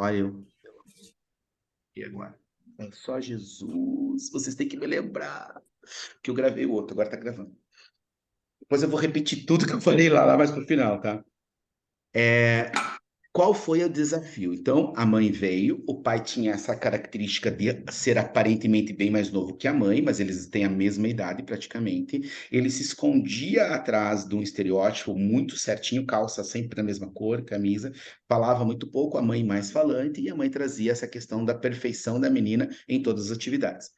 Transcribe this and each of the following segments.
Olha, e agora? É só Jesus. Vocês têm que me lembrar que eu gravei o outro, agora tá gravando. Depois eu vou repetir tudo que eu falei lá mais pro final, tá? É, qual foi o desafio? Então, a mãe veio, o pai tinha essa característica de ser aparentemente bem mais novo que a mãe, mas eles têm a mesma idade praticamente. Ele se escondia atrás de um estereótipo muito certinho, calça sempre da mesma cor, camisa, falava muito pouco, a mãe mais falante, e a mãe trazia essa questão da perfeição da menina em todas as atividades.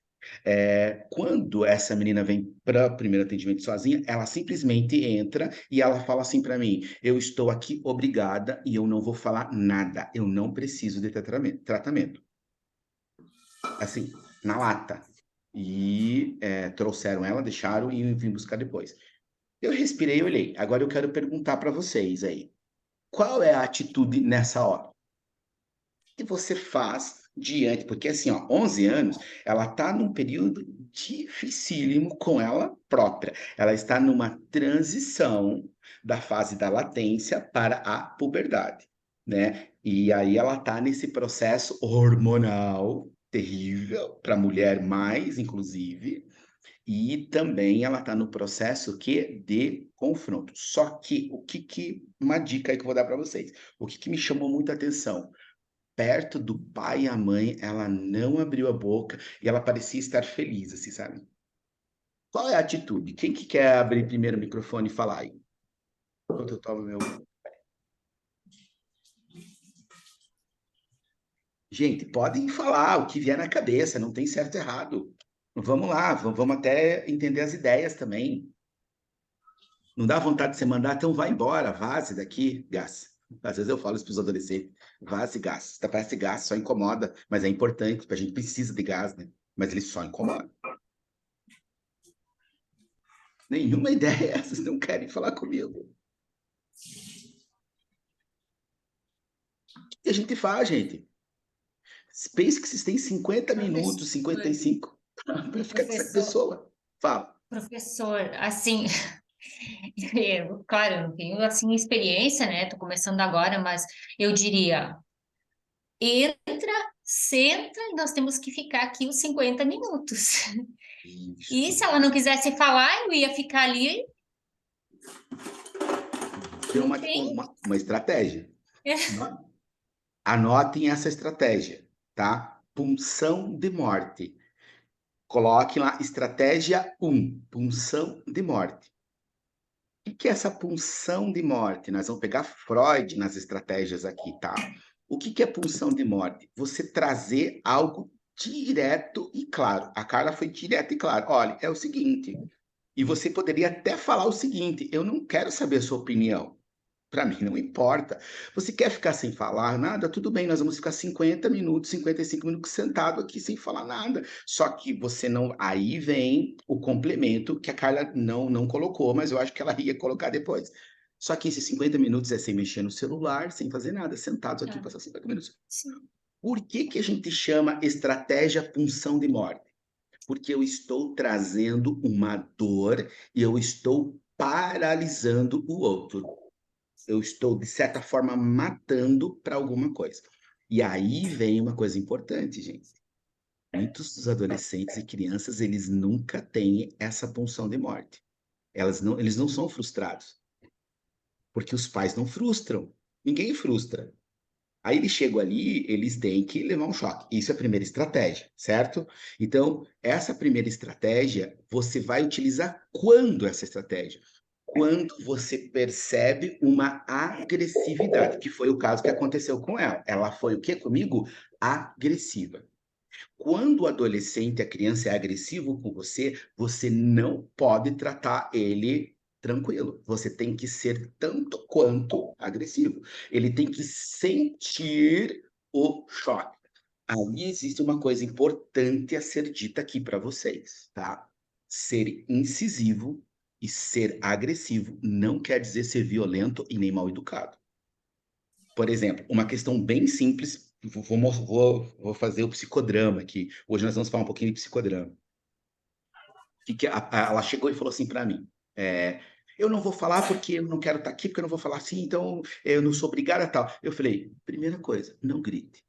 Quando essa menina vem para o primeiro atendimento sozinha, ela simplesmente entra e ela fala assim para mim: eu estou aqui obrigada e eu não vou falar nada, eu não preciso de tratamento. Assim, na lata. E trouxeram ela, deixaram e eu vim buscar depois. Eu respirei e olhei. Agora eu quero perguntar para vocês aí: qual é a atitude nessa hora? Que você faz diante, porque assim, ó, 11 anos, ela está num período dificílimo com ela própria. Ela está numa transição da fase da latência para a puberdade, né? E aí ela está nesse processo hormonal terrível para a mulher mais, inclusive, e também ela está no processo que de confronto. Só que uma dica aí que eu vou dar para vocês. O que me chamou muita atenção? Perto do pai e a mãe, ela não abriu a boca e ela parecia estar feliz, assim, sabe? Qual é a atitude? Quem que quer abrir primeiro o microfone e falar aí? Enquanto eu tomo meu... Gente, podem falar o que vier na cabeça, não tem certo e errado. Vamos lá, vamos até entender as ideias também. Não dá vontade de você mandar, então vai embora, vaze daqui, gás. Às vezes eu falo isso para os adolescentes, vaze gás. Tá, parece gás, só incomoda, mas é importante, porque a gente precisa de gás, né? Mas ele só incomoda. Nenhuma ideia, vocês não querem falar comigo. O que a gente faz, gente? Pense que vocês têm 50 minutos, Professor, 55, para ficar com essa professor, pessoa. Fala. professor, assim, claro, eu não tenho, assim, experiência, né? Tô começando agora, mas eu diria, entra, senta, e nós temos que ficar aqui os 50 minutos. E Isso. se ela não quisesse falar, eu ia ficar ali, Tem não tem? uma estratégia. Anotem essa estratégia, tá? Punção de morte. Coloque lá, estratégia 1, punção de morte. O que é essa punção de morte? Nós vamos pegar Freud nas estratégias aqui, tá? O que é punção de morte? Você trazer algo direto e claro. A Carla foi direta e clara. Olha, é o seguinte. E você poderia até falar o seguinte: eu não quero saber a sua opinião. Para mim não importa. Você quer ficar sem falar nada? Tudo bem, nós vamos ficar 50 minutos, 55 minutos sentado aqui sem falar nada. Só que você não. Aí vem o complemento que a Carla não colocou, mas eu acho que ela ia colocar depois. Só que esses 50 minutos é sem mexer no celular, sem fazer nada, sentados aqui, Ah, passar 50 minutos. sim. Por que a gente chama estratégia punção de morte? Porque eu estou trazendo uma dor e eu estou paralisando o outro. Eu estou, de certa forma, matando para alguma coisa. E aí vem uma coisa importante, gente. Muitos dos adolescentes e crianças, eles nunca têm essa pulsão de morte. Eles não são frustrados, porque os pais não frustram. Ninguém frustra. Aí eles chegam ali, eles têm que levar um choque. Isso é a primeira estratégia, certo? Então, essa primeira estratégia, você vai utilizar quando essa estratégia? Quando você percebe uma agressividade, que foi o caso que aconteceu com ela. Ela foi o quê comigo? Agressiva. Quando o adolescente, a criança é agressivo com você, você não pode tratar ele tranquilo. Você tem que ser tanto quanto agressivo. Ele tem que sentir o choque. Aí existe uma coisa importante a ser dita aqui para vocês, tá? Ser incisivo e ser agressivo não quer dizer ser violento e nem mal educado. Por exemplo, uma questão bem simples, vou fazer o psicodrama aqui. Hoje nós vamos falar um pouquinho de psicodrama. Ela chegou e falou assim para mim: eu não vou falar porque eu não quero estar aqui, porque eu não vou falar assim, então eu não sou obrigada a tal. Eu falei: primeira coisa, não grite.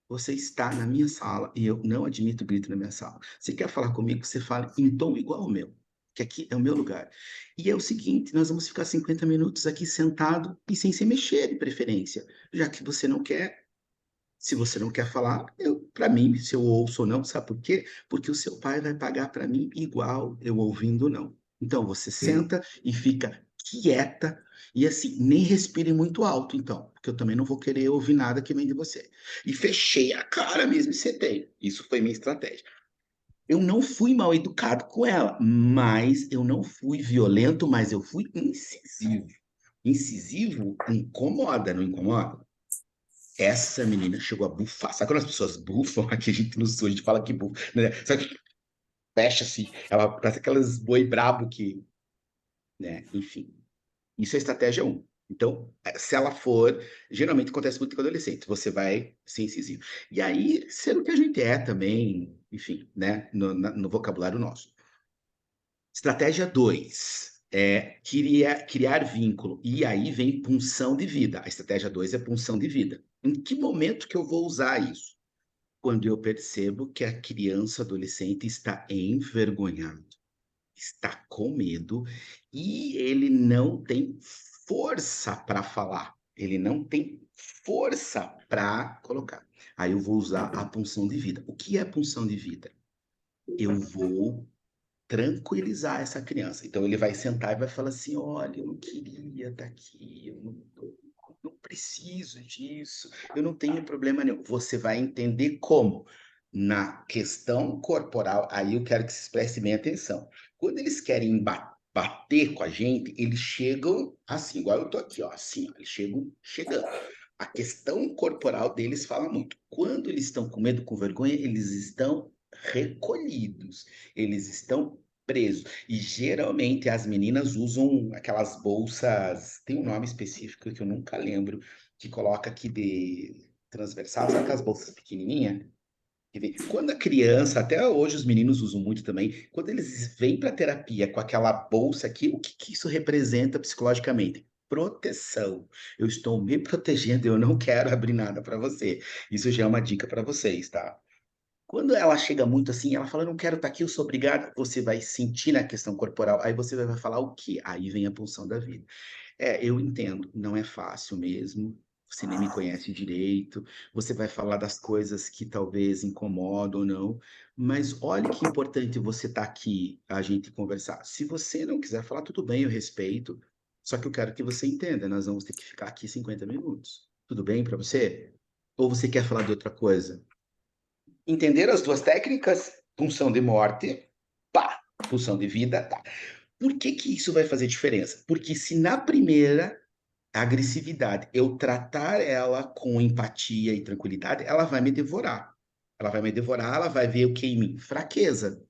Você está na minha sala e eu não admito grito na minha sala. Você quer falar comigo, você fala em tom igual ao meu, que aqui é o meu lugar. E é o seguinte, nós vamos ficar 50 minutos aqui sentado e sem se mexer, de preferência, já que você não quer. Se você não quer falar, para mim, se eu ouço ou não, sabe por quê? Porque o seu pai vai pagar para mim igual eu ouvindo ou não. Então você senta e fica quieta e assim, nem respire muito alto, então, porque eu também não vou querer ouvir nada que vem de você. E fechei a cara mesmo e sentei. Isso foi minha estratégia. Eu não fui mal educado com ela, mas eu não fui violento, mas eu fui incisivo. Incisivo incomoda, não incomoda? Essa menina chegou a bufar. Sabe quando as pessoas bufam? Aqui a gente no sul, a gente fala que bufa, né? Só que fecha assim. Ela parece aquelas boi brabo que, né? Enfim. Isso é estratégia um. Então, se ela for, geralmente acontece muito com adolescente, você vai ser incisivo. E aí, ser o que a gente é também, enfim, né? No vocabulário nosso. Estratégia 2 é criar vínculo. E aí vem punção de vida. A estratégia 2 é punção de vida. Em que momento que eu vou usar isso? Quando eu percebo que a criança, adolescente está envergonhado, está com medo e ele não tem força para falar, ele não tem força para colocar. Aí eu vou usar a punção de vida. O que é punção de vida? Eu vou tranquilizar essa criança. Então ele vai sentar e vai falar assim: olha, eu não queria estar aqui, eu não preciso disso, eu não tenho problema nenhum. Você vai entender como? Na questão corporal, aí eu quero que se preste bem atenção. Quando eles querem bater com a gente, eles chegam assim, igual eu tô aqui, ó, assim, ó, eles chegam chegando. A questão corporal deles fala muito. Quando eles estão com medo, com vergonha, eles estão recolhidos, eles estão presos. E geralmente as meninas usam aquelas bolsas, tem um nome específico que eu nunca lembro, que coloca aqui de transversal, sabe aquelas bolsas pequenininhas? Quando a criança, até hoje os meninos usam muito também, quando eles vêm para terapia com aquela bolsa aqui, o que que isso representa psicologicamente? Proteção. Eu estou me protegendo, eu não quero abrir nada para você. Isso já é uma dica para vocês, tá? Quando ela chega muito assim, ela fala: "Eu não quero estar aqui, eu sou obrigada", você vai sentir na questão corporal, aí você vai falar o quê? Aí vem a pulsão da vida. É, eu entendo, não é fácil mesmo, você nem me conhece direito, você vai falar das coisas que talvez incomodam ou não, mas olha que importante você estar aqui, a gente conversar. Se você não quiser falar, tudo bem, eu respeito, só que eu quero que você entenda, nós vamos ter que ficar aqui 50 minutos. Tudo bem para você? Ou você quer falar de outra coisa? Entender as duas técnicas? Punção de morte, pá, punção de vida, tá. Por que que isso vai fazer diferença? Porque se na primeira agressividade eu tratar ela com empatia e tranquilidade, ela vai me devorar. Ela vai me devorar, ela vai ver o que em mim? Fraqueza.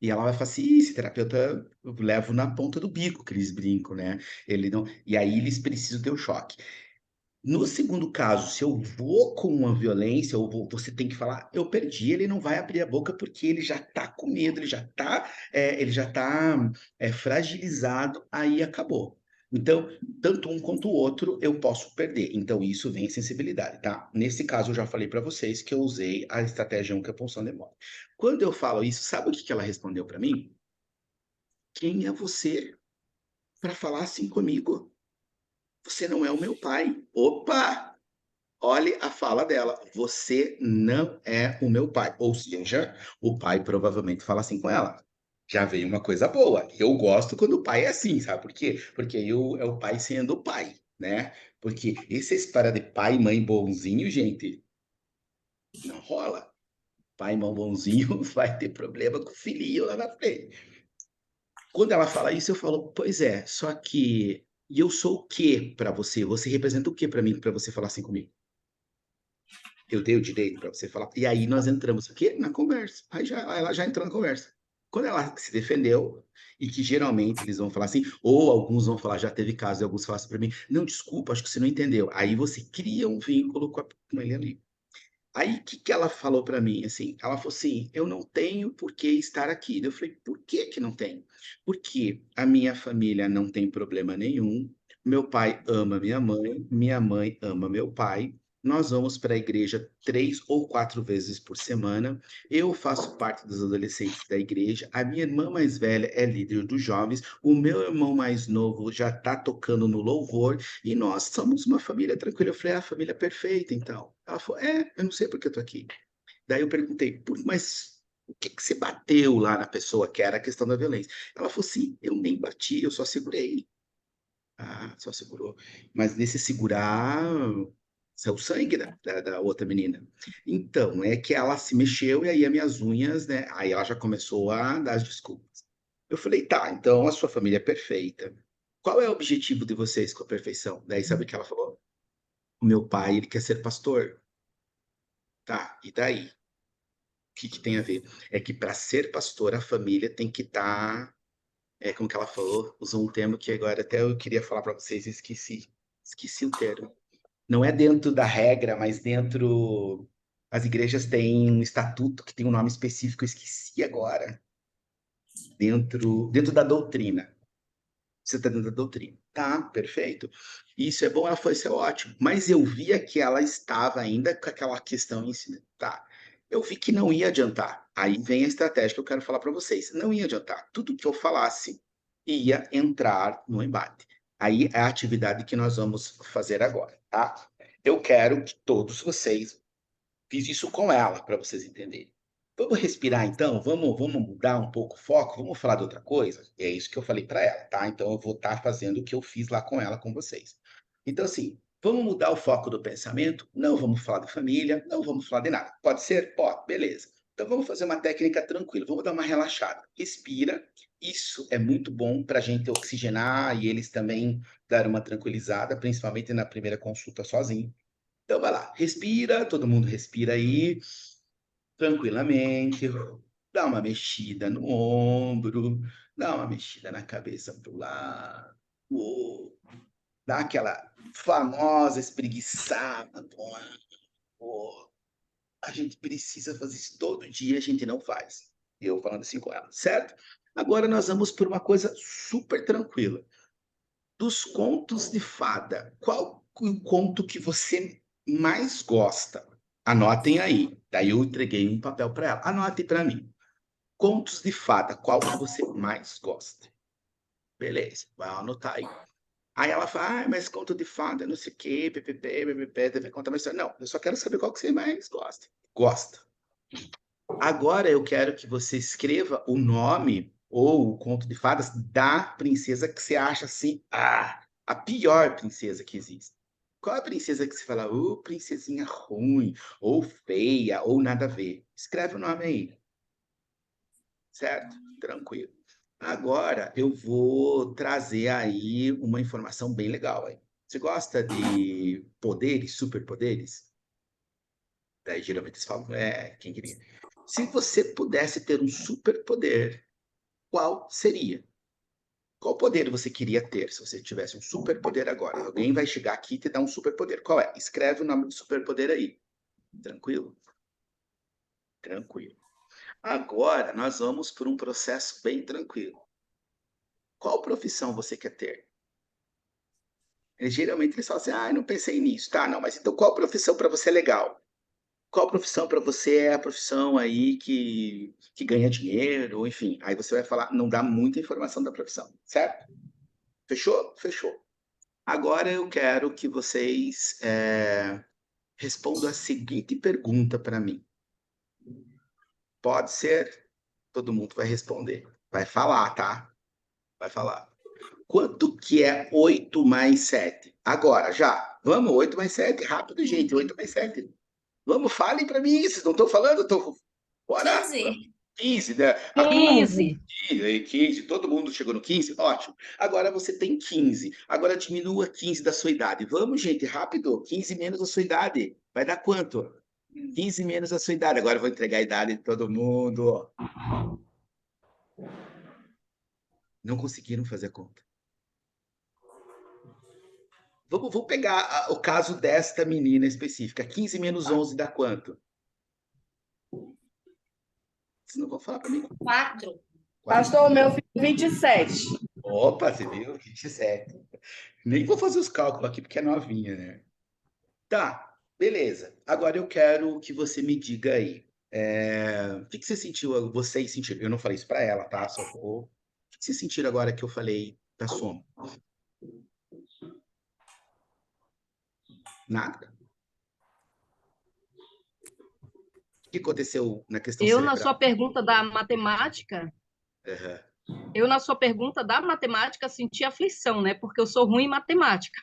E ela vai falar assim: "Ih, esse terapeuta eu levo na ponta do bico", que eles brincam, né. Ele não e aí eles precisam ter o choque. No segundo caso, se eu vou com uma violência ou você tem que falar: "Eu perdi", ele não vai abrir a boca, porque ele já está com medo, ele já está fragilizado, aí acabou. Então, tanto um quanto o outro eu posso perder, então isso vem sensibilidade, tá. Nesse caso eu já falei para vocês que eu usei a estratégia 1, que é a punção demora. Quando eu falo isso, sabe o que que ela respondeu para mim? "Quem é você para falar assim comigo? Você não é o meu pai". Opa! Olhe a fala dela: "Você não é o meu pai", ou seja, o pai provavelmente fala assim com ela. Já veio uma coisa boa. Eu gosto quando o pai é assim, sabe por quê? Porque aí é o pai sendo o pai, né. Porque essa história de pai e mãe bonzinho, gente, não rola. Pai e mãe bonzinho vai ter problema com o filhinho lá na frente. Quando ela fala isso, eu falo: "Pois é, só que e eu sou o quê pra você? Você representa o quê pra mim, pra você falar assim comigo?" Eu tenho direito para você falar. E aí nós entramos aqui na conversa. Ela já entrou na conversa. Quando ela se defendeu, e que geralmente eles vão falar assim, ou alguns vão falar, já teve caso, e alguns falam assim para mim: "Não, desculpa, acho que você não entendeu". Aí você cria um vínculo com ele ali. Aí o que que ela falou para mim, assim, ela falou assim: "Eu não tenho por que estar aqui". Eu falei: "Por que que não tem?". "Porque a minha família não tem problema nenhum, meu pai ama minha mãe ama meu pai, Nós vamos para a igreja 3 ou 4 vezes por semana. Eu faço parte dos adolescentes da igreja. A minha irmã mais velha é líder dos jovens. O meu irmão mais novo já está tocando no louvor. E nós somos uma família tranquila. Eu falei, a família perfeita, então. Ela falou, eu não sei por que eu tô aqui. Daí eu perguntei, mas o que que você bateu lá na pessoa, que era a questão da violência? Ela falou assim, eu nem bati, eu só segurei. Ah, só segurou. Mas nesse segurar, saiu sangue da outra menina. Então, é que ela se mexeu e aí as minhas unhas, né? Aí ela já começou a dar as desculpas. Eu falei, tá, então a sua família é perfeita. Qual é o objetivo de vocês com a perfeição? Daí sabe o que ela falou? O meu pai, ele quer ser pastor. Tá, e daí? O que que tem a ver? É que para ser pastor, a família tem que estar, como que ela falou, usou um termo que agora até eu queria falar para vocês e esqueci. Esqueci o termo. Não é dentro da regra, mas dentro. As igrejas têm um estatuto que tem um nome específico, eu esqueci agora. Dentro da doutrina. Você está dentro da doutrina. Tá, perfeito. Isso é bom, ela foi, isso é ótimo. Mas eu via que ela estava ainda com aquela questão em cima. Tá. Eu vi que não ia adiantar. Aí vem a estratégia que eu quero falar para vocês. Não ia adiantar. Tudo que eu falasse ia entrar no embate. Aí é a atividade que nós vamos fazer agora, tá? Eu quero que todos vocês fiz isso com ela, para vocês entenderem. Vamos respirar então? Vamos mudar um pouco o foco? Vamos falar de outra coisa? É isso que eu falei para ela, tá? Então eu vou estar fazendo o que eu fiz lá com ela, com vocês. Então, assim, vamos mudar o foco do pensamento? Não vamos falar de família, não vamos falar de nada. Pode ser? Pode, beleza. Então vamos fazer uma técnica tranquila, vamos dar uma relaxada. Respira. Isso é muito bom para a gente oxigenar e eles também dar uma tranquilizada, principalmente na primeira consulta sozinho. Então vai lá, respira, todo mundo respira aí, tranquilamente, dá uma mexida no ombro, dá uma mexida na cabeça pro lado, dá aquela famosa espreguiçada no ar. A gente precisa fazer isso todo dia, a gente não faz. Eu falando assim com ela, certo? Agora nós vamos por uma coisa super tranquila. Dos contos de fada, qual o conto que você mais gosta? Anotem aí. Daí eu entreguei um papel para ela. Anote para mim. Contos de fada, qual que você mais gosta? Beleza, vai anotar aí. Aí ela fala, mas conto de fada, não sei o quê, ppp, ppp, deve contar uma história. Não, eu só quero saber qual que você mais gosta. Gosta. Agora eu quero que você escreva o nome ou o conto de fadas da princesa que você acha assim, a pior princesa que existe. Qual é a princesa que você fala, princesinha ruim, ou feia, ou nada a ver? Escreve o nome aí, certo? Tranquilo. Agora eu vou trazer aí uma informação bem legal aí. Você gosta de poderes, superpoderes? Daí geralmente eles falam, quem queria? Se você pudesse ter um superpoder, qual seria? Qual poder você queria ter se você tivesse um superpoder agora? Alguém vai chegar aqui e te dar um superpoder. Qual é? Escreve o nome do superpoder aí. Tranquilo? Tranquilo. Agora nós vamos por um processo bem tranquilo. Qual profissão você quer ter? Geralmente eles falam assim, não pensei nisso. Tá, não, mas então qual profissão para você é legal? Qual profissão para você é a profissão aí que ganha dinheiro, ou enfim. Aí você vai falar, não dá muita informação da profissão, certo? Fechou? Fechou. Agora eu quero que vocês respondam a seguinte pergunta para mim. Pode ser? Todo mundo vai responder. Vai falar, tá? Vai falar. Quanto que é 8 mais 7? Agora, já. Vamos, 8 mais 7. Rápido, gente. 8 mais 7. Vamos, falem para mim. Vocês não estão falando? Tô... Bora. 15. 15, né? Agora, 15. 15, todo mundo chegou no 15? Ótimo. Agora você tem 15. Agora diminua 15 da sua idade. Vamos, gente, rápido. 15 menos a sua idade. Vai dar quanto? 15 menos a sua idade. Agora eu vou entregar a idade de todo mundo. Não conseguiram fazer a conta. Vamos pegar o caso desta menina específica. 15 menos 11 dá quanto? Vocês não vão falar para mim. 4. Pastor, meu filho, 27. Opa, você viu? 27. Nem vou fazer os cálculos aqui porque é novinha, né? Tá. Beleza. Agora eu quero que você me diga aí. O que você sentiu, vocês sentiram? Eu não falei isso pra ela, tá? O que vocês sentiram agora que eu falei da soma? Nada. O que aconteceu na questão Eu, na cerebral? sua pergunta da matemática, Aham. senti aflição, né? Porque eu sou ruim em matemática.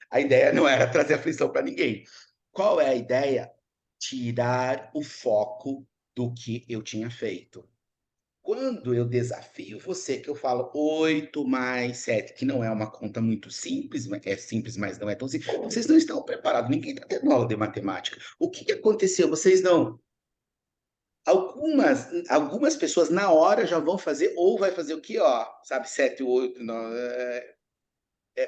A ideia não era trazer aflição para ninguém. Qual é a ideia? Tirar o foco do que eu tinha feito. Quando eu desafio você, que eu falo 8 mais 7, que não é uma conta muito simples, é simples, mas não é tão simples, vocês não estão preparados, ninguém está tendo aula de matemática. O que que aconteceu? Vocês não. Algumas pessoas na hora já vão fazer, ou vai fazer o quê? Ó, sabe, 7, 8, 9.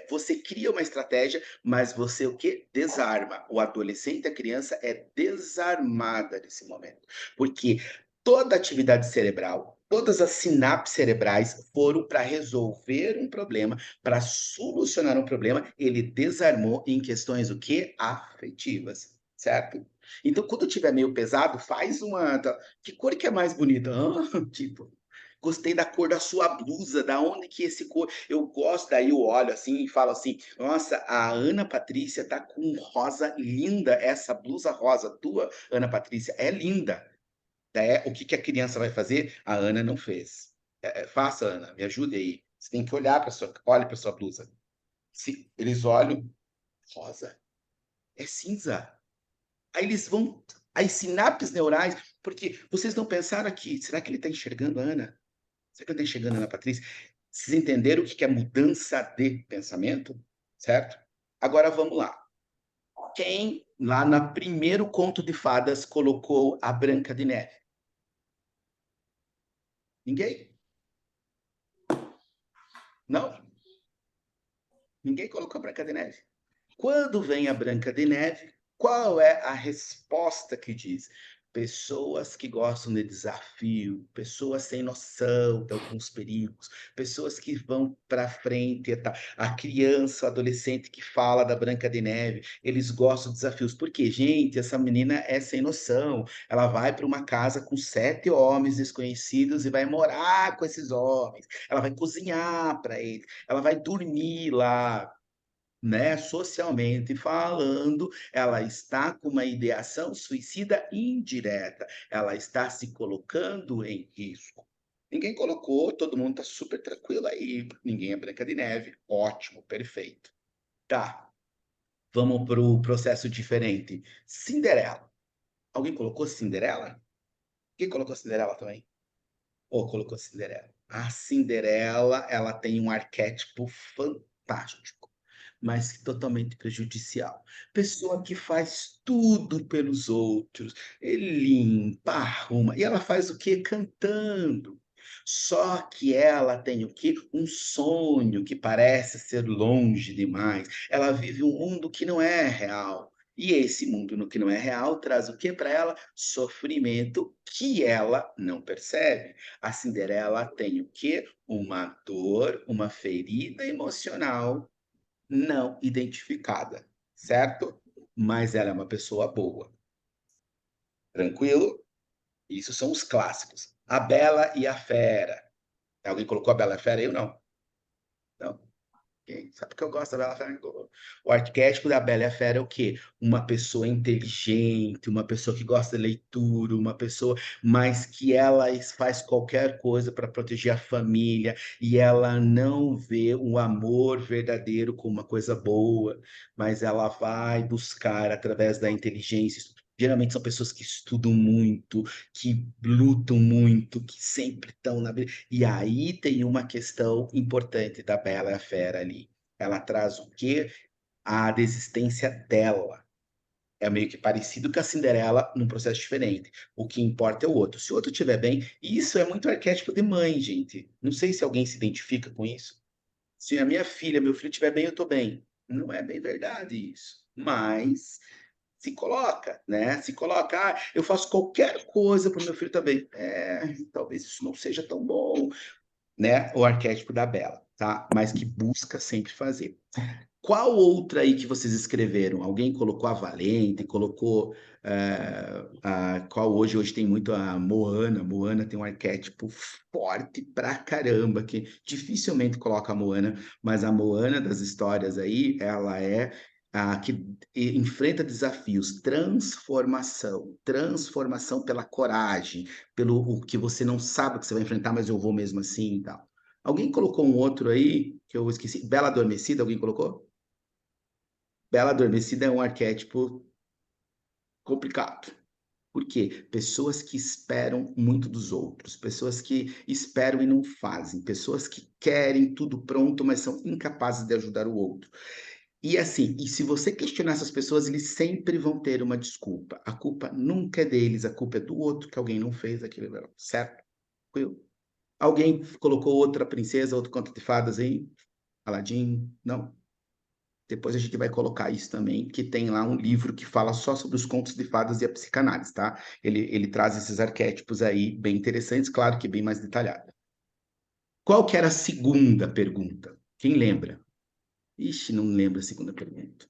Você cria uma estratégia, mas você o quê? Desarma. O adolescente, a criança é desarmada nesse momento. Porque toda a atividade cerebral, todas as sinapses cerebrais foram para resolver um problema, para solucionar um problema, ele desarmou em questões o quê? Afetivas, certo? Então, quando tiver meio pesado, faz uma. Que cor que é mais bonita? Tipo, gostei da cor da sua blusa, da onde que esse cor. Eu gosto, daí eu olho assim e falo assim: nossa, a Ana Patrícia tá com um rosa linda, essa blusa rosa tua, Ana Patrícia, é linda. O que que a criança vai fazer? A Ana não fez. Faça, Ana, me ajude aí. Você tem que olhar para sua, olhe para sua blusa. Se eles olham, rosa, é cinza. Aí eles vão, as sinapses neurais, porque vocês não pensaram aqui, será que ele está enxergando a Ana? Será que ele está enxergando a Ana Patrícia? Vocês entenderam o que é mudança de pensamento? Certo? Agora vamos lá. Quem lá no primeiro conto de fadas colocou a Branca de Neve? Ninguém? Não? Ninguém colocou a Branca de Neve. Quando vem a Branca de Neve, qual é a resposta que diz? Pessoas que gostam de desafio, pessoas sem noção de alguns perigos, pessoas que vão para frente, e tal. A criança, o adolescente que fala da Branca de Neve, eles gostam de desafios. Porque, gente, essa menina é sem noção. Ela vai para uma casa com 7 homens desconhecidos e vai morar com esses homens. Ela vai cozinhar para eles, ela vai dormir lá, né, socialmente falando, ela está com uma ideação suicida indireta, ela está se colocando em risco. Ninguém colocou, todo mundo está super tranquilo aí, ninguém é Branca de Neve, ótimo, perfeito. Tá, vamos para o processo diferente. Cinderela. Alguém colocou Cinderela? Quem colocou Cinderela também? Ou colocou Cinderela? A Cinderela, ela tem um arquétipo fantástico, mas totalmente prejudicial. Pessoa que faz tudo pelos outros, limpa, arruma, e ela faz o quê? Cantando. Só que ela tem o quê? Um sonho que parece ser longe demais. Ela vive um mundo que não é real. E esse mundo no que não é real traz o que para ela? Sofrimento que ela não percebe. A Cinderela tem o quê? Uma dor, uma ferida emocional não identificada, certo? Mas ela é uma pessoa boa. Tranquilo? Isso são os clássicos. A Bela e a Fera. Alguém colocou a Bela e a Fera aí ou não? Não. Sabe que eu gosto da Bela Fera? O arquétipo da Bela e a Fera é o quê? Uma pessoa inteligente, uma pessoa que gosta de leitura, uma pessoa, mas que ela faz qualquer coisa para proteger a família e ela não vê o amor verdadeiro como uma coisa boa, mas ela vai buscar através da inteligência. Geralmente são pessoas que estudam muito, que lutam muito, que sempre estão na. E aí tem uma questão importante da Bela e a Fera ali. Ela traz o quê? A desistência dela. É meio que parecido com a Cinderela num processo diferente. O que importa é o outro. Se o outro estiver bem, e isso é muito arquétipo de mãe, gente. Não sei se alguém se identifica com isso. Se a minha filha, meu filho estiver bem, eu estou bem. Não é bem verdade isso. Mas se coloca, né? Se coloca, eu faço qualquer coisa para o meu filho também. Talvez isso não seja tão bom, né? O arquétipo da Bela, tá? Mas que busca sempre fazer. Qual outra aí que vocês escreveram? Alguém colocou a Valente, colocou qual hoje tem muito a Moana. Moana tem um arquétipo forte pra caramba, que dificilmente coloca a Moana, mas a Moana das histórias aí, ela é a que enfrenta desafios, transformação pela coragem, pelo o que você não sabe que você vai enfrentar, mas eu vou mesmo assim e tal. Alguém colocou um outro aí que eu esqueci? Bela Adormecida, alguém colocou? Bela Adormecida é um arquétipo complicado. Por quê? Pessoas que esperam muito dos outros, pessoas que esperam e não fazem, pessoas que querem tudo pronto, mas são incapazes de ajudar o outro. E assim, e se você questionar essas pessoas, eles sempre vão ter uma desculpa. A culpa nunca é deles, a culpa é do outro, que alguém não fez aquilo, certo? Tranquilo? Alguém colocou outra princesa, outro conto de fadas aí? Aladim? Não? Depois a gente vai colocar isso também, que tem lá um livro que fala só sobre os contos de fadas e a psicanálise, tá? Ele traz esses arquétipos aí bem interessantes, claro que bem mais detalhado. Qual que era a segunda pergunta? Quem lembra? Ixi, não lembro a segunda pergunta.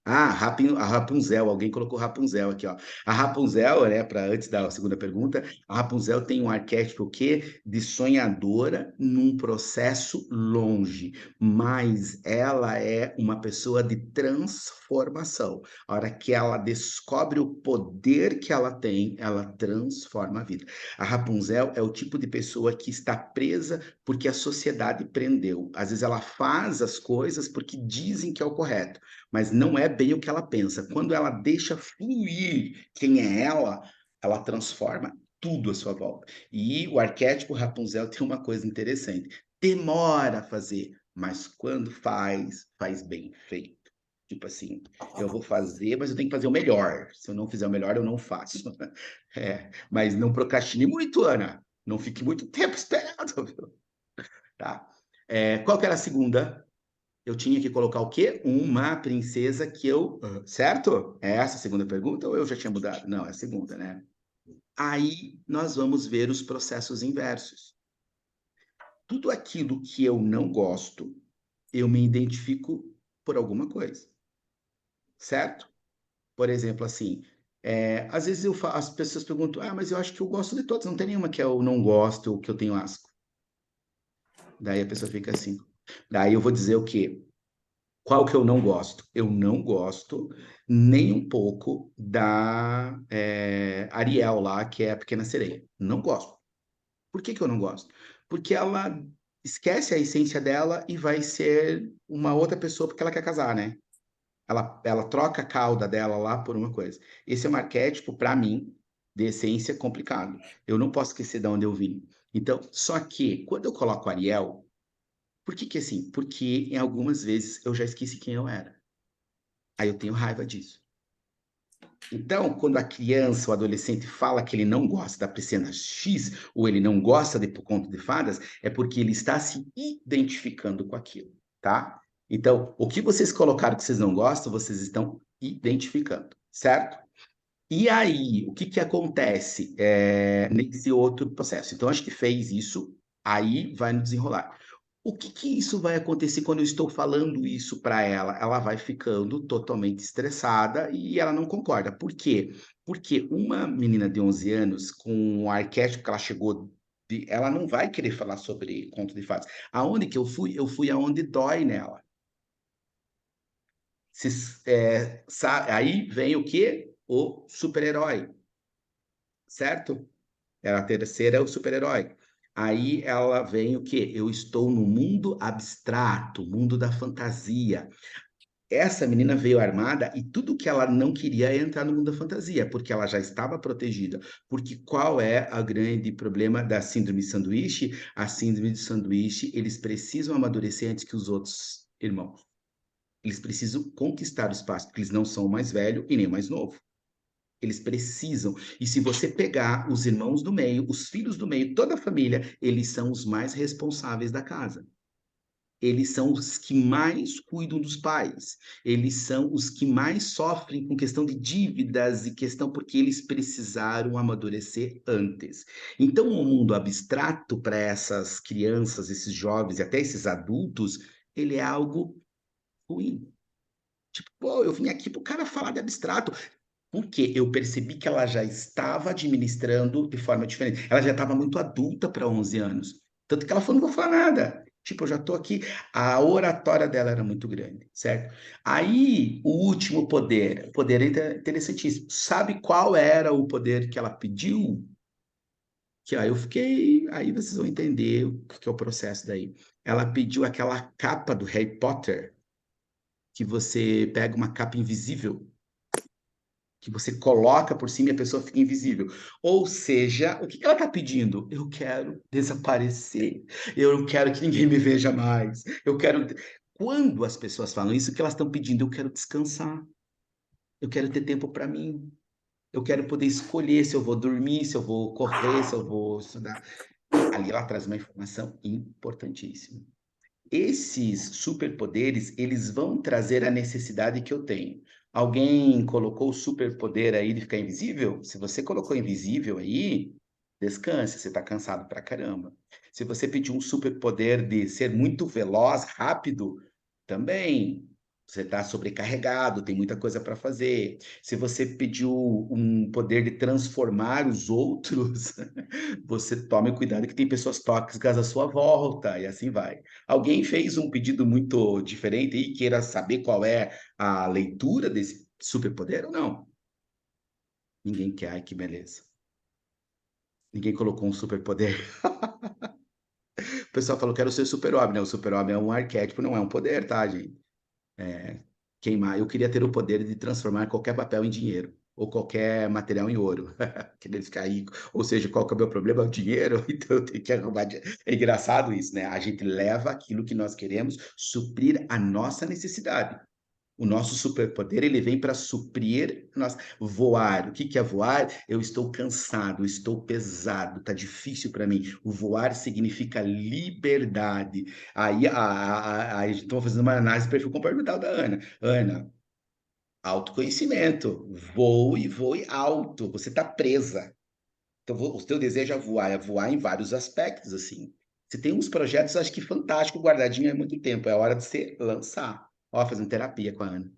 Ah, a Rapunzel, alguém colocou Rapunzel aqui, ó. A Rapunzel, né, para antes da segunda pergunta, a Rapunzel tem um arquétipo o quê? De sonhadora num processo longe, mas ela é uma pessoa de transformação. A hora que ela descobre o poder que ela tem, ela transforma a vida. A Rapunzel é o tipo de pessoa que está presa porque a sociedade prendeu. Às vezes ela faz as coisas porque dizem que é o correto, mas não é bem o que ela pensa. Quando ela deixa fluir quem é ela transforma tudo à sua volta. E o arquétipo Rapunzel tem uma coisa interessante. Demora a fazer, mas quando faz bem feito. Tipo assim, eu vou fazer, mas eu tenho que fazer o melhor. Se eu não fizer o melhor, eu não faço. Mas não procrastine muito, Ana. Não fique muito tempo esperando, viu? Tá? Qual que era a segunda? Eu tinha que colocar o quê? Uma princesa que eu. Certo? É essa a segunda pergunta ou eu já tinha mudado? Não, é a segunda, né? Aí nós vamos ver os processos inversos. Tudo aquilo que eu não gosto, eu me identifico por alguma coisa. Certo? Por exemplo, assim, às vezes as pessoas perguntam, mas eu acho que eu gosto de todas, não tem nenhuma que eu não gosto ou que eu tenho asco. Daí a pessoa fica assim. Daí eu vou dizer o quê? Qual que eu não gosto? Eu não gosto nem um pouco da Ariel lá, que é a Pequena Sereia. Não gosto. Por que que eu não gosto? Porque ela esquece a essência dela e vai ser uma outra pessoa porque ela quer casar, né? Ela troca a cauda dela lá por uma coisa. Esse é um arquétipo, para mim, de essência complicado. Eu não posso esquecer de onde eu vim. Então, só que quando eu coloco Ariel, por que que assim? Porque em algumas vezes eu já esqueci quem eu era. Aí eu tenho raiva disso. Então, quando a criança ou adolescente fala que ele não gosta da piscina X ou ele não gosta de conto de fadas, é porque ele está se identificando com aquilo, tá? Então, o que vocês colocaram que vocês não gostam, vocês estão identificando, certo? E aí, o que que acontece nesse outro processo? Então, acho que fez isso, aí vai no desenrolar. O que que isso vai acontecer quando eu estou falando isso para ela? Ela vai ficando totalmente estressada e ela não concorda. Por quê? Porque uma menina de 11 anos, com o arquétipo que ela chegou, ela não vai querer falar sobre conto de fadas. Aonde que eu fui? Eu fui aonde dói nela. Aí vem o quê? O super-herói, certo? A terceira é o super-herói. Aí ela vem o quê? Eu estou no mundo abstrato, mundo da fantasia. Essa menina veio armada e tudo que ela não queria é entrar no mundo da fantasia, porque ela já estava protegida. Porque qual é o grande problema da síndrome de sanduíche? A síndrome de sanduíche, eles precisam amadurecer antes que os outros irmãos. Eles precisam conquistar o espaço, porque eles não são o mais velho e nem o mais novo. Eles precisam. E se você pegar os irmãos do meio, os filhos do meio, toda a família, eles são os mais responsáveis da casa. eles são os que mais cuidam dos pais, eles são os que mais sofrem com questão de dívidas e questão porque eles precisaram amadurecer antes. Então, o mundo abstrato para essas crianças, esses jovens e até esses adultos, ele é algo ruim. Tipo, pô, eu vim aqui para o cara falar de abstrato. Por quê? Eu percebi que ela já estava administrando de forma diferente. Ela já estava muito adulta para 11 anos. Tanto que ela falou, não vou falar nada. Tipo, eu já estou aqui. A oratória dela era muito grande, certo? Aí, o último poder, o poder é interessantíssimo. Sabe qual era o poder que ela pediu? Que aí eu fiquei, aí vocês vão entender o que é o processo daí. Ela pediu aquela capa do Harry Potter, que você pega uma capa invisível que você coloca por cima e a pessoa fica invisível. Ou seja, o que ela está pedindo? Eu quero desaparecer. Eu quero que ninguém me veja mais. Eu quero. Quando as pessoas falam isso, o que elas estão pedindo? Eu quero descansar. Eu quero ter tempo para mim. Eu quero poder escolher se eu vou dormir, se eu vou correr, se eu vou estudar. Ali ela traz uma informação importantíssima. Esses superpoderes, eles vão trazer a necessidade que eu tenho. Alguém colocou o superpoder aí de ficar invisível? Se você colocou invisível aí, descanse, você está cansado pra caramba. Se você pediu um superpoder de ser muito veloz, rápido, também. Você está sobrecarregado, tem muita coisa para fazer. Se você pediu um poder de transformar os outros, você tome cuidado que tem pessoas tóxicas à sua volta, e assim vai. Alguém fez um pedido muito diferente e queira saber qual é a leitura desse superpoder ou não? Ninguém quer, ai que beleza. Ninguém colocou um superpoder. O pessoal falou que era o seu super-homem, né? O super-homem é um arquétipo, não é um poder, tá, gente? Queimar. Eu queria ter o poder de transformar qualquer papel em dinheiro. Ou qualquer material em ouro. Queria ficar rico. Ou seja, qual que é o meu problema? É o dinheiro. Então eu tenho que arrumar. É engraçado isso, né? A gente leva aquilo que nós queremos suprir a nossa necessidade. O nosso superpoder, ele vem para suprir nós voar. O que que é voar? Eu estou cansado, estou pesado, tá difícil para mim. O voar significa liberdade. Aí a gente estava fazendo uma análise do perfil comportamental da Ana. Ana, autoconhecimento, voe, voe alto. Você está presa. Então, o teu desejo é voar em vários aspectos, assim. Você tem uns projetos, acho que fantástico, guardadinho há muito tempo. É hora de você lançar. Ó, fazendo terapia com a Ana.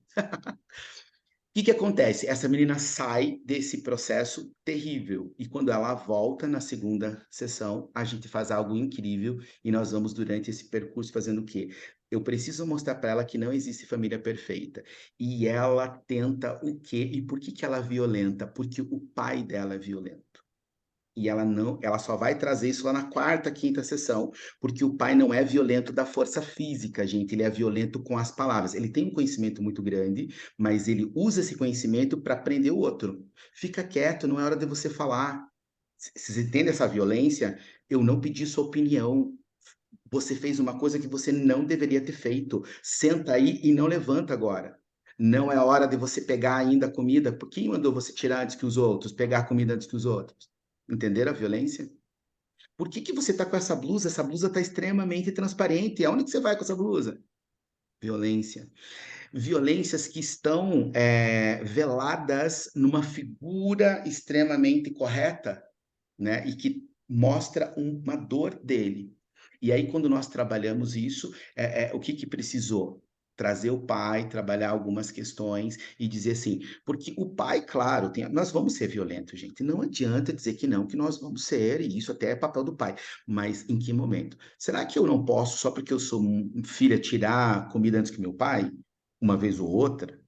Que acontece? Essa menina sai desse processo terrível e quando ela volta na segunda sessão, a gente faz algo incrível e nós vamos durante esse percurso fazendo o quê? Eu preciso mostrar para ela que não existe família perfeita. E ela tenta o quê? E por que que ela é violenta? Porque o pai dela é violento. E ela não, ela só vai trazer isso lá na quarta, quinta sessão, porque o pai não é violento da força física, gente, ele é violento com as palavras. Ele tem um conhecimento muito grande, mas ele usa esse conhecimento para prender o outro. Fica quieto, não é hora de você falar. Se você entende essa violência, eu não pedi sua opinião. Você fez uma coisa que você não deveria ter feito. Senta aí e não levanta agora. Não é hora de você pegar ainda a comida. Por quem mandou você tirar antes que os outros, pegar a comida antes que os outros? Entenderam a violência? Por que que você está com essa blusa? Essa blusa está extremamente transparente. Aonde que você vai com essa blusa? Violência. Violências que estão veladas numa figura extremamente correta, né? E que mostra uma dor dele. E aí, quando nós trabalhamos isso, o que que precisou? Trazer o pai, trabalhar algumas questões e dizer assim, porque o pai, claro, nós vamos ser violentos, gente. Não adianta dizer que não, que nós vamos ser, e isso até é papel do pai. Mas em que momento? Será que eu não posso, só porque eu sou filha, tirar comida antes que meu pai? Uma vez ou outra?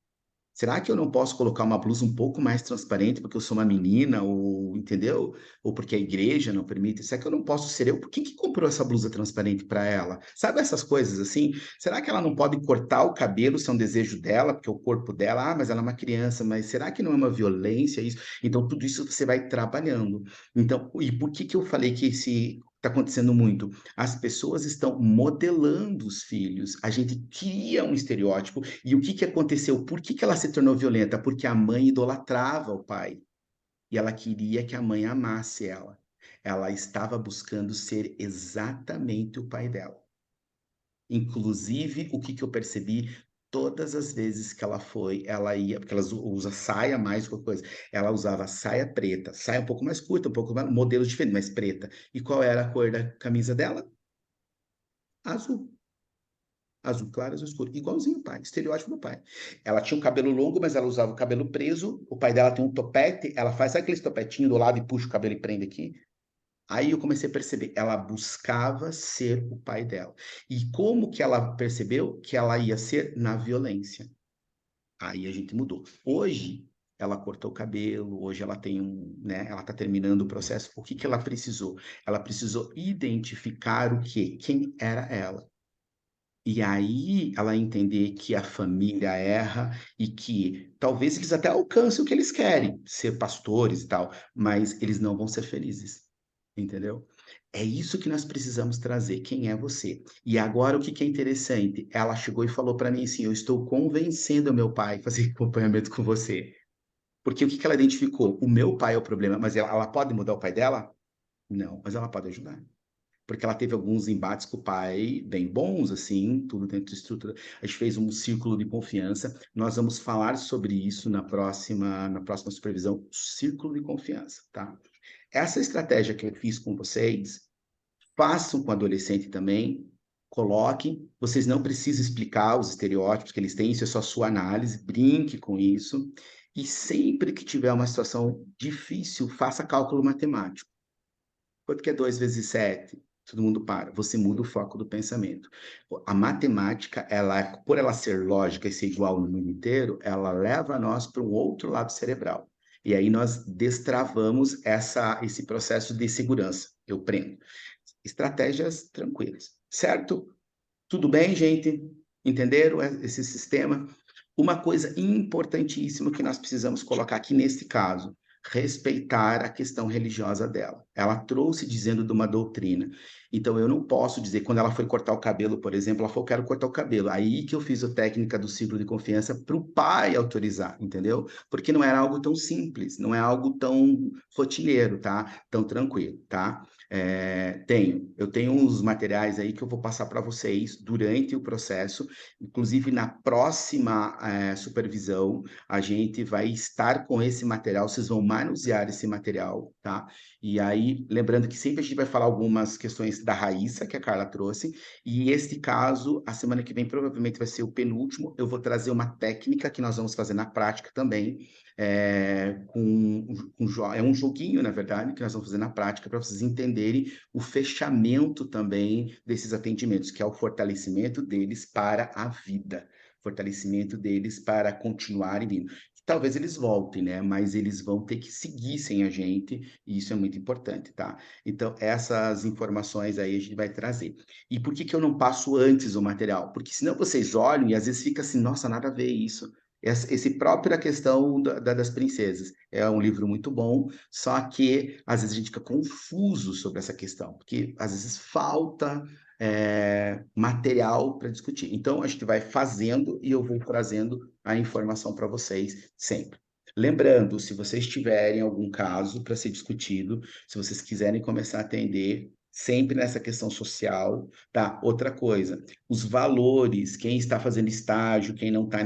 Será que eu não posso colocar uma blusa um pouco mais transparente porque eu sou uma menina, ou entendeu? Ou porque a igreja não permite? Será que eu não posso ser eu? Por que comprou essa blusa transparente para ela? Sabe essas coisas assim? Será que ela não pode cortar o cabelo se é um desejo dela, porque é o corpo dela, mas ela é uma criança, mas será que não é uma violência isso? Então, tudo isso você vai trabalhando. Então, e por que que eu falei que esse está acontecendo muito? As pessoas estão modelando os filhos. A gente cria um estereótipo e o que que aconteceu? Por que que ela se tornou violenta? Porque a mãe idolatrava o pai e ela queria que a mãe amasse ela. Ela estava buscando ser exatamente o pai dela. Inclusive, o que eu percebi, todas as vezes que ela ia, porque ela usa saia mais qualquer coisa, ela usava saia preta, saia um pouco mais curta, um pouco mais, modelo diferente, mas preta. E qual era a cor da camisa dela? Azul. Azul claro, azul escuro. Igualzinho o pai, estereótipo do pai. Ela tinha o cabelo longo, mas ela usava o cabelo preso. O pai dela tem um topete, ela faz, sabe aquele topetinho do lado e puxa o cabelo e prende aqui? Aí eu comecei a perceber, ela buscava ser o pai dela. E como que ela percebeu que ela ia ser na violência? Aí a gente mudou. Hoje ela cortou o cabelo, hoje ela tem né, ela está terminando o processo. O que que ela precisou? Ela precisou identificar o quê? Quem era ela. E aí ela entender que a família erra e que talvez eles até alcancem o que eles querem, ser pastores e tal, mas eles não vão ser felizes, entendeu? É isso que nós precisamos trazer. Quem é você? E agora o que que é interessante? Ela chegou e falou para mim assim: eu estou convencendo meu pai a fazer acompanhamento com você. Porque o que que ela identificou? O meu pai é o problema, mas ela pode mudar o pai dela? Não, mas ela pode ajudar porque ela teve alguns embates com o pai bem bons, assim, tudo dentro da estrutura. A gente fez um círculo de confiança. Nós vamos falar sobre isso na próxima supervisão, círculo de confiança, tá? Essa estratégia que eu fiz com vocês, façam com o adolescente também, coloquem. Vocês não precisam explicar os estereótipos que eles têm, isso é só sua análise, brinque com isso. E sempre que tiver uma situação difícil, faça cálculo matemático. Quanto que é 2 vezes 7? Todo mundo para. Você muda o foco do pensamento. A matemática, por ela ser lógica e ser igual no mundo inteiro, ela leva nós para um outro lado cerebral. E aí nós destravamos esse processo de segurança. Eu prendo. Estratégias tranquilas, certo? Tudo bem, gente? Entenderam esse sistema? Uma coisa importantíssima que nós precisamos colocar aqui nesse caso, respeitar a questão religiosa dela. Ela trouxe dizendo de uma doutrina. Então, eu não posso dizer, quando ela foi cortar o cabelo, por exemplo, ela falou, quero cortar o cabelo. Aí que eu fiz a técnica do ciclo de confiança para o pai autorizar, entendeu? Porque não era algo tão simples, não é algo tão rotineiro, tá? Tão tranquilo, tá? Eu tenho uns materiais aí que eu vou passar para vocês durante o processo, inclusive na próxima supervisão, a gente vai estar com esse material, vocês vão manusear esse material, tá? E aí, lembrando que sempre a gente vai falar algumas questões da Raíssa, que a Carla trouxe, e este caso, a semana que vem provavelmente vai ser o penúltimo, eu vou trazer uma técnica que nós vamos fazer na prática também, é um joguinho, na verdade, que nós vamos fazer na prática para vocês entenderem o fechamento também desses atendimentos, que é o fortalecimento deles para a vida, fortalecimento deles para continuarem vindo. Talvez eles voltem, né? Mas eles vão ter que seguir sem a gente, e isso é muito importante, tá? Então, essas informações aí a gente vai trazer. E por que que eu não passo antes o material? Porque senão vocês olham e às vezes fica assim, nossa, nada a ver isso. Esse própria questão das princesas. É um livro muito bom, só que às vezes a gente fica confuso sobre essa questão, porque às vezes falta material para discutir. Então a gente vai fazendo e eu vou trazendo a informação para vocês sempre. Lembrando, se vocês tiverem algum caso para ser discutido, se vocês quiserem começar a atender, sempre nessa questão social, tá? Outra coisa, os valores, quem está fazendo estágio, quem não está